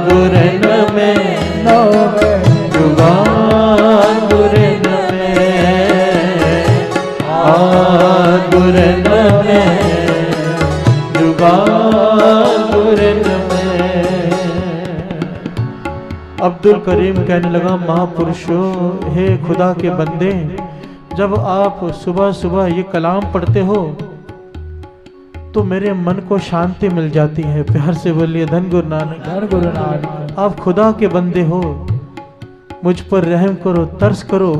गुरन में गुरन में गुरन में। अब्दुल करीम कहने लगा, महापुरुषों, हे खुदा के बंदे, जब आप सुबह सुबह ये कलाम पढ़ते हो तो मेरे मन को शांति मिल जाती है। प्यार से बोलिए धन गुरु नानक, धन गुरु नानक। आप खुदा के बंदे हो, मुझ पर रहम करो, तरस करो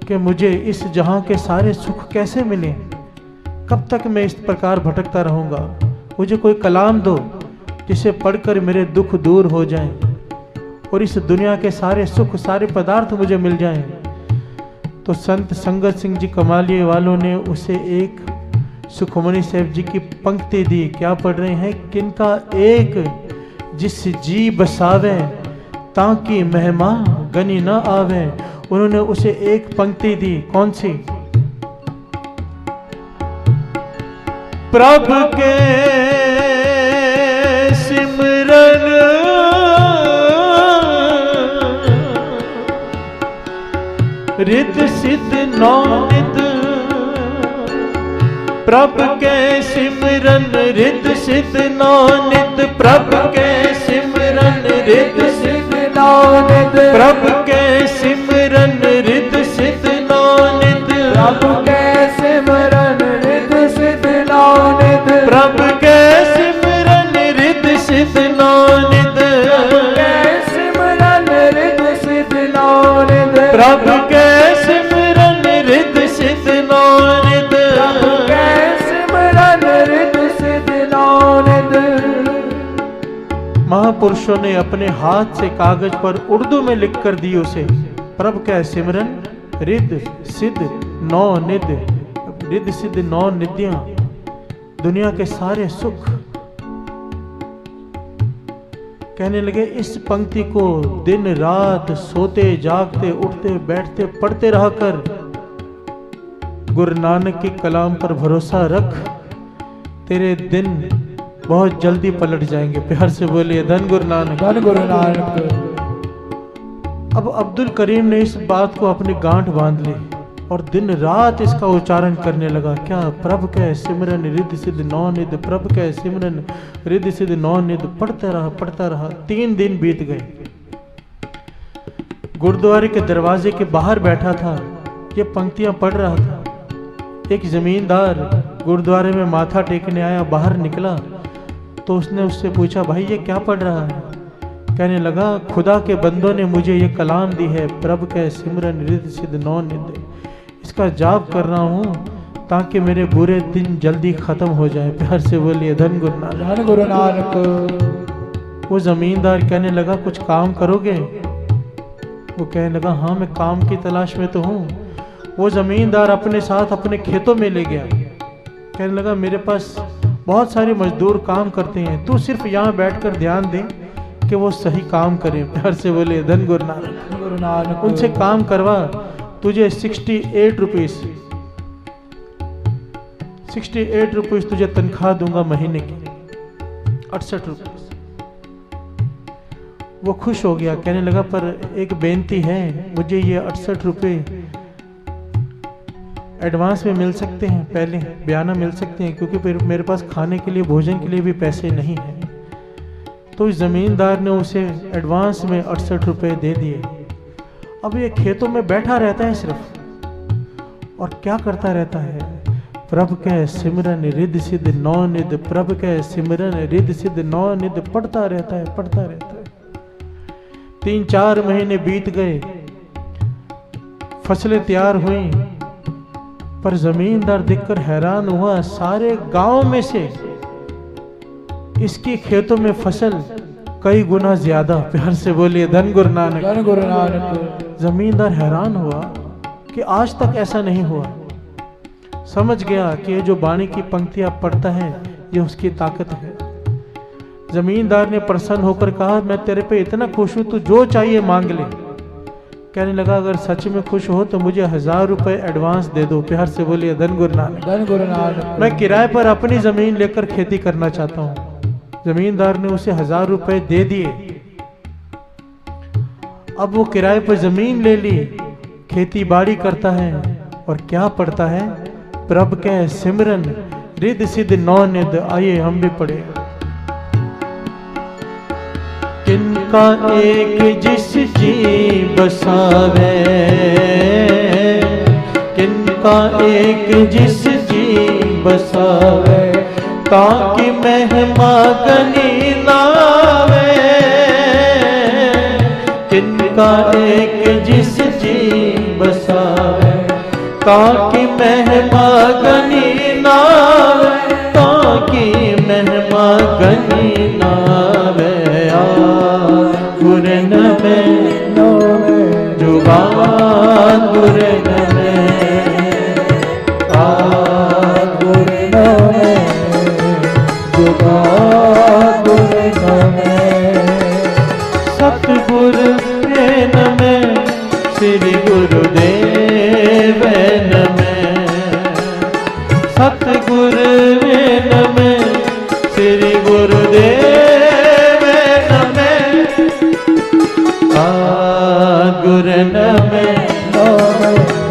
कि मुझे इस जहां के सारे सुख कैसे मिले। कब तक मैं इस प्रकार भटकता रहूंगा। मुझे कोई कलाम दो जिसे पढ़कर मेरे दुख दूर हो जाएं और इस दुनिया के सारे सुख, सारे पदार्थ मुझे मिल जाएं। तो संत संगत सिंह जी कमालिए वालों ने उसे एक सुखमणि साहब जी की पंक्ति दी। क्या पढ़ रहे हैं? किनका एक जिस जी बसावे ताकि महिमा गनी न आवे। उन्होंने उसे एक पंक्ति दी। कौन सी? प्रभु के सिमरन रिद्ध सिद्ध नौ निध। प्रभु के सिमरन रिद्ध सिद्ध नौ निध। प्रभु के सिमरन रिद्ध सिद्ध नौ निध। प्रभु के सिमरन रिद्ध सिद्ध नौ निध। प्रभु के सिमरन रिद्ध सिद्ध नौ निध। प्रभु के सिमरन रिद्ध सिद्ध नौ निध। सिमरन रिद्ध सिद्ध नौ निध। प्रभु के सिमरन रिद्ध सिद्ध नौ निध। प्रभु के सिमरन रिद्ध सिद्ध नौ निध। महापुरुषों ने अपने हाथ से कागज पर उर्दू में लिख कर दी उसे। प्रभु का सिमरन रिद्ध सिद्ध नौ निध। रिद्ध सिद्ध नौ निधियां, दुनिया के सारे सुख। कहने लगे, इस पंक्ति को दिन रात सोते जागते उठते बैठते पढ़ते रहा कर। गुरु नानक की कलाम पर भरोसा रख, तेरे दिन बहुत जल्दी पलट जाएंगे। प्यार से बोलिए धन गुरु नानक, धन गुरु नानक। अब अब्दुल करीम ने इस बात को अपनी गांठ बांध ली और दिन रात इसका उच्चारण करने लगा। क्या? प्रभु के सिमरन रिद्ध सिद्ध नौ निध। प्रभु के सिमरन रिद्ध सिद्ध नौ निध। पढ़ता रहा पढ़ता रहा। 3 दिन बीत गए। गुरुद्वारे के दरवाजे के बाहर बैठा था, ये पंक्तियां पढ़ रहा था। एक जमींदार गुरुद्वारे में माथा टेकने आया, बाहर निकला तो उसने उससे पूछा, भाई ये क्या पढ़ रहा है? कहने लगा, खुदा के बंदों ने मुझे ये कलाम दी है, प्रभु के सिमरन रिद्ध सिद्ध नौ निध। इसका जाप कर रहा हूँ ताकि मेरे बुरे दिन जल्दी खत्म हो जाए। प्यार से बोलिए धन गुरु नानक, धन गुरु नानक। वो जमींदार कहने लगा, कुछ काम करोगे? वो कहने लगा, हाँ मैं काम की तलाश में तो हूँ। वो जमींदार अपने साथ अपने खेतों में ले गया। कहने लगा, मेरे पास बहुत सारे मजदूर काम करते हैं, तू सिर्फ यहाँ बैठकर ध्यान दे कि वो सही काम करें। प्यार से बोले धन गुरु नानक, गुरु नानक। उनसे काम करवा, तुझे 68 रुपीस 68 रुपीस तुझे तनख्वाह दूंगा महीने की, 68 रुपीस। वो खुश हो गया, कहने लगा, पर एक बेनती है, मुझे ये 68 रुपये एडवांस में मिल सकते हैं, पहले बयाना मिल सकते हैं, क्योंकि फिर मेरे पास खाने के लिए, भोजन के लिए भी पैसे नहीं हैं। तो इस जमींदार ने उसे एडवांस में 68 रुपये दे दिए। अब ये खेतों में बैठा रहता है सिर्फ, और क्या करता रहता है? प्रभु के सिमरन रिद्ध सिद्ध नौ निध, प्रभु के सिमरन रिद्ध सिद्ध नौ निध पढ़ता रहता है, पढ़ता रहता है। 3-4 महीने बीत गए, फसलें तैयार हुई, पर जमींदार देखकर हैरान हुआ, सारे गांव में से इसकी खेतों में फसल कई गुना ज्यादा। प्यार से बोलिए धन गुरु नानक, धन गुरु नानक। जमींदार हैरान हुआ कि आज तक ऐसा नहीं हुआ। समझ गया कि ये जो बाणी की पंक्तियां पढ़ता है ये उसकी ताकत है। जमींदार ने प्रसन्न होकर कहा, मैं तेरे पे इतना खुश हूं, तू जो चाहिए मांग ले। कहने लगा, अगर सच में खुश हो तो मुझे 1000 रुपए एडवांस दे दो। प्यार से बोलिए धन गुरु नानक, धन गुरु नानक। मैं किराए पर अपनी जमीन लेकर खेती करना चाहता हूँ। जमींदार ने उसे 1000 रुपए दे दिए। अब वो किराए पर जमीन ले ली, खेती बाड़ी करता है और क्या पढ़ता है, प्रभ के सिमरन रिद सिद्ध नौ निद। आइए हम भी पढ़े। किनका एक जिस जी बसावे, किनका एक जिस जी बसावे, ताकि महिमा गनी लावे। किनका एक जिस जी बसावे, ताकि महिमा गनी लावे, ताकि महिमा गनी लावे। गुरन में जुबान गुरन में, गुरन में जुबान गुरन में। सतगुर प्रेम में श्री गुरुदेव में, सतगुर प्रेम में श्री गुरुदेव गुरन में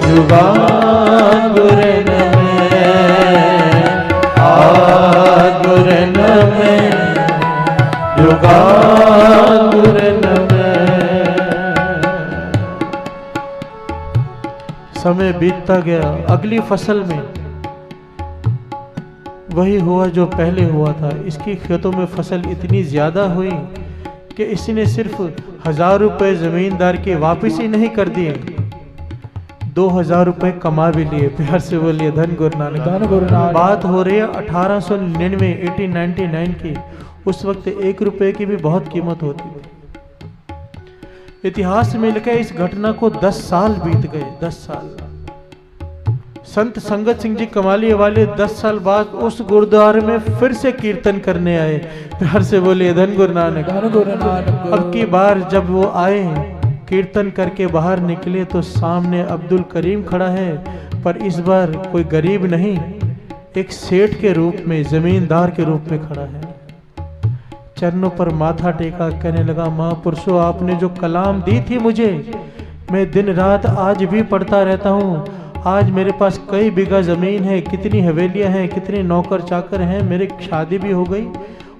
जुबान गुरन में, गुरन में जुबान गुरन में। समय बीतता गया, अगली फसल में वही हुआ जो पहले हुआ था। इसकी खेतों में फसल इतनी ज्यादा हुई कि इसने सिर्फ 1000 रुपए जमींदार के वापिस ही नहीं कर दिए, 2000 रुपए कमा भी लिए। प्यार से बोलिए धन गुरु नानक। धन गुरु नानक। बात हो रही है 1899 1899 की। उस वक्त 1 रुपए की भी बहुत कीमत होती थी। इतिहास में लिखा है इस घटना को 10 साल बीत गए। 10 साल। संत संगत सिंह जी कमाली वाले 10 साल बाद उस गुरुद्वारे में फिर से कीर्तन करने आए। प्यार से बोलिए धन गुरु नानक। धन गुरु नानक। अब की बार जब वो आए, कीर्तन करके बाहर निकले तो सामने अब्दुल करीम खड़ा है, पर इस बार कोई गरीब नहीं, एक सेठ के रूप में, जमींदार के रूप में खड़ा है। चरणों पर माथा टेका, कहने लगा, महापुरुषों आपने जो कलाम दी थी मुझे, मैं दिन रात आज भी पढ़ता रहता हूँ। आज मेरे पास कई बीघा जमीन है, कितनी हवेलियां हैं, कितने नौकर चाकर हैं, मेरी शादी भी हो गई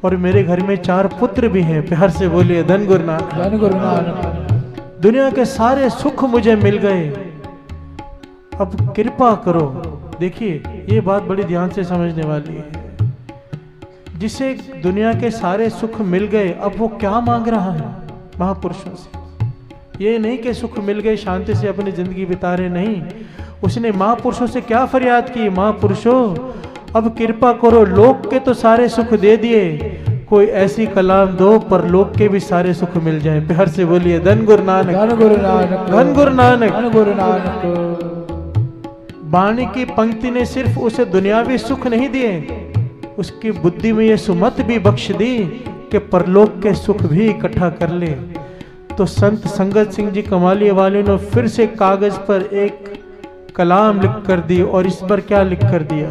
और मेरे घर में 4 पुत्र भी हैं। प्यार से बोलिए धन गुरु नानक। धन गुरु नानक। दुनिया के सारे सुख मुझे मिल गए, अब कृपा करो। देखिए ये बात बड़ी ध्यान से समझने वाली है। जिसे दुनिया के सारे सुख मिल गए, अब वो क्या मांग रहा है महापुरुषों से। ये नहीं कि सुख मिल गए शांति से अपनी जिंदगी बिता रहे, नहीं। उसने महापुरुषों से क्या फरियाद की, महापुरुषों अब कृपा करो, लोक के तो सारे सुख दे दिए, कोई ऐसी कलाम दो पर लोक के भी सारे सुख मिल जाएं। प्यार से बोलिए धन गुरु नानक। धन गुरु नानक। धन गुरु नानक। धन गुरु नानक। वाणी की पंक्ति ने सिर्फ उसे दुनियावी सुख नहीं दिए, उसकी बुद्धि में ये सुमत भी बख्श दी कि परलोक के सुख भी इकट्ठा कर ले। तो संत संगत सिंह जी कमाली वाले ने फिर से कागज पर एक कलाम लिख कर दी, और इस पर क्या लिख कर दिया,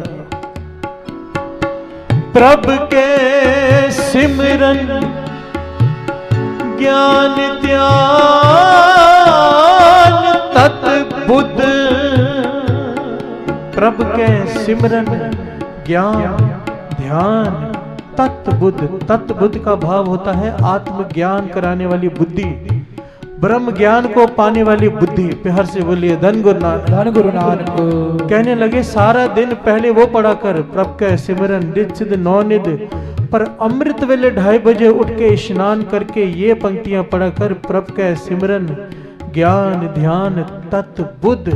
प्रभ के सिमरन ज्ञान ध्यान तत् बुद्ध। प्रभ के सिमरन ज्ञान ध्यान तत् बुद्ध। तत् बुद्ध का भाव होता है आत्मज्ञान कराने वाली बुद्धि, ब्रह्म ज्ञान को पाने वाली बुद्धि। प्यार से बोलिए धन गुरु नानक। धन गुरु नानक। कहने लगे सारा दिन पहले वो पढ़ा कर, प्रभ का सिमरन रिद सिद्ध नौ निध, पर अमृत वेले 2:30 बजे उठ के स्नान करके ये पंक्तियां पढ़ा कर, प्रभ का सिमरन ज्ञान ध्यान तत् बुद्ध,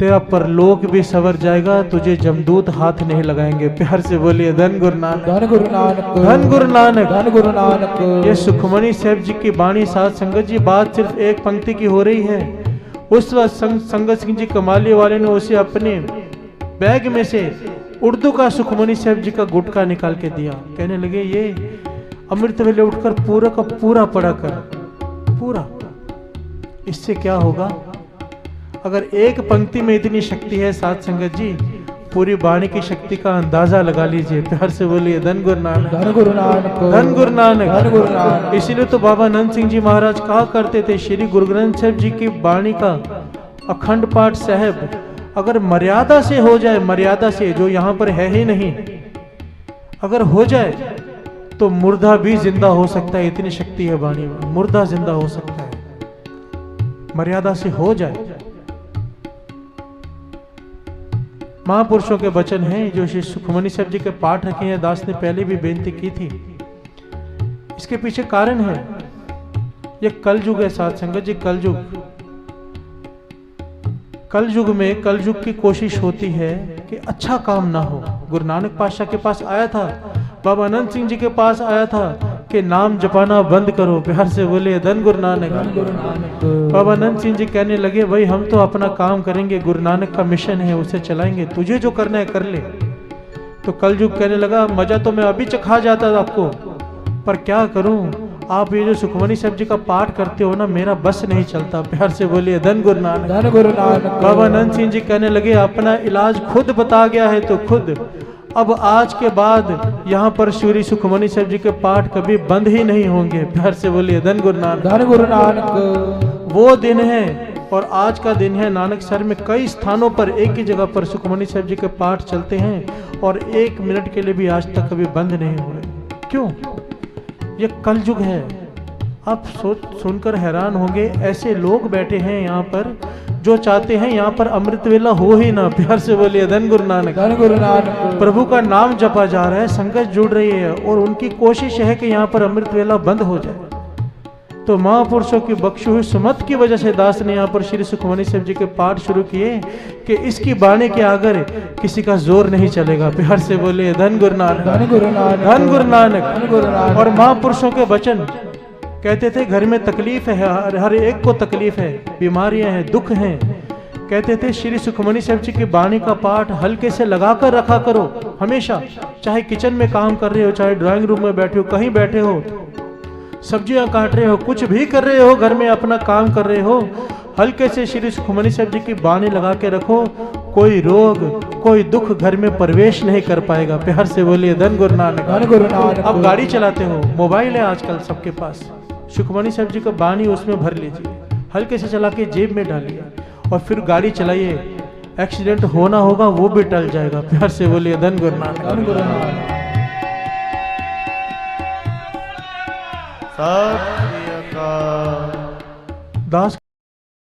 तेरा परलोक भी सवर जाएगा, तुझे जमदूत हाथ नहीं लगाएंगे। प्यार से बोलिए धन गुरु नानक। धन गुरु नानक। धन गुरु नानक। धन गुरु नानक। ये सुखमणि साहब जी की बाणी साथ संगत जी, बात सिर्फ एक पंक्ति की हो रही है। उस वक्त संगत सिंह जी कमाली वाले ने उसे अपने बैग में से उर्दू का सुखमणि साहब जी का गुटका निकाल के दिया। कहने लगे ये अमृत वेले उठकर पूरा का पूरा पढ़ा कर, पूरा। इससे क्या होगा, अगर एक पंक्ति में इतनी शक्ति है साथ संगत जी, पूरी बाणी की शक्ति का अंदाजा लगा लीजिए। प्यार से बोलिए धन गुरु नानक, धन गुरु नानक, धन गुरु नानक, धन गुरु नानक। इसीलिए तो बाबा नंद सिंह जी महाराज कहा करते थे, श्री गुरु ग्रंथ साहिब जी की बाणी का अखंड पाठ साहब अगर मर्यादा से हो जाए, मर्यादा से, जो यहाँ पर है ही नहीं, अगर हो जाए तो मुर्दा भी जिंदा हो सकता है। इतनी शक्ति है बाणी में, मुर्दा जिंदा हो सकता है, मर्यादा से हो जाए। महापुरुषों के वचन हैं जो श्री सुखमनी साहब जी के पाठ रखे हैं। दास ने पहले भी बेनती की थी, इसके पीछे कारण है, ये कलयुग है साथ संगत जी, कलयुग। कलयुग में, कलयुग की कोशिश होती है कि अच्छा काम ना हो। गुरु नानक पातशाह के पास आया था, बाबा अनंत सिंह जी के पास आया था कि नाम जपाना बंद करो। प्यार से बोले धन गुरु नानक। बाबा अनंत सिंह जी कहने लगे, भाई हम तो अपना काम करेंगे, गुरु नानक का मिशन है उसे चलाएंगे, तुझे जो करना है कर ले। तो कलयुग कहने लगा, मजा तो मैं अभी चखा जाता था आपको, पर क्या करूं, आप ये जो सुखमनी साहब जी का पाठ करते हो ना, मेरा बस नहीं चलता। प्यार से बोलिए धन गुरु नानक, धन गुरु नानक। बाबा अनंत सिंह जी कहने लगे, अपना इलाज खुद बता गया है तो खुद, अब आज के बाद यहाँ पर श्री सुखमनी साहब जी के पाठ कभी बंद ही नहीं होंगे। प्यार से बोलिए धन गुरु नानक, धन गुरु नानक। वो दिन है और आज का दिन है। नानक सर में कई स्थानों पर एक ही जगह पर सुखमनी साहब जी के पाठ चलते हैं और 1 मिनट के लिए भी आज तक कभी बंद नहीं हुए। क्यों? ये कलयुग है। आप सुनकर हैरान होंगे, ऐसे लोग बैठे हैं यहाँ पर जो चाहते हैं यहाँ पर अमृत वेला हो ही ना। प्यार से बोलिए धन गुरु नानक, धन गुरु नानक। प्रभु का नाम जपा जा रहा है, संगत जुड़ रही है और उनकी कोशिश है कि यहाँ पर अमृत वेला बंद हो जाए। तो महापुरुषों की बख्शी हुई सुमत की वजह से दास ने यहाँ पर श्री सुखमनी साहब जी के पाठ शुरू किए कि इसकी बाणी के आगे किसी का जोर नहीं चलेगा। प्यार से बोलिए धन गुरु नानक, धन गुरु नानक, धन गुरु नानक, धन गुरु नानक। और महापुरुषों के वचन कहते थे, घर में तकलीफ है, हर एक को तकलीफ है, बीमारियां हैं, दुख हैं, कहते थे श्री सुखमनी साहब जी की बाणी का पाठ हल्के से लगा कर रखा करो हमेशा। चाहे किचन में काम कर रहे हो, चाहे ड्राइंग रूम में बैठे हो, कहीं बैठे हो, सब्जियां काट रहे हो, कुछ भी कर रहे हो, घर में अपना काम कर रहे हो, हल्के से श्री सुखमनी साहब जी की बाणी लगा के रखो। कोई रोग, कोई दुख घर में प्रवेश नहीं कर पाएगा। प्यार से बोलिए धन गुरु नानक, धन गुरु नानक। अब गाड़ी चलाते हो, मोबाइल है आजकल सबके पास, सुखमनी साहब जी का बाणी उसमें भर लीजिए, हल्के से चला के जेब में डालिए और फिर गाड़ी चलाइए। एक्सीडेंट होना होगा वो भी टल जाएगा। प्यार से बोलिए धन गुरु नानक, धन गुरु नानक। दास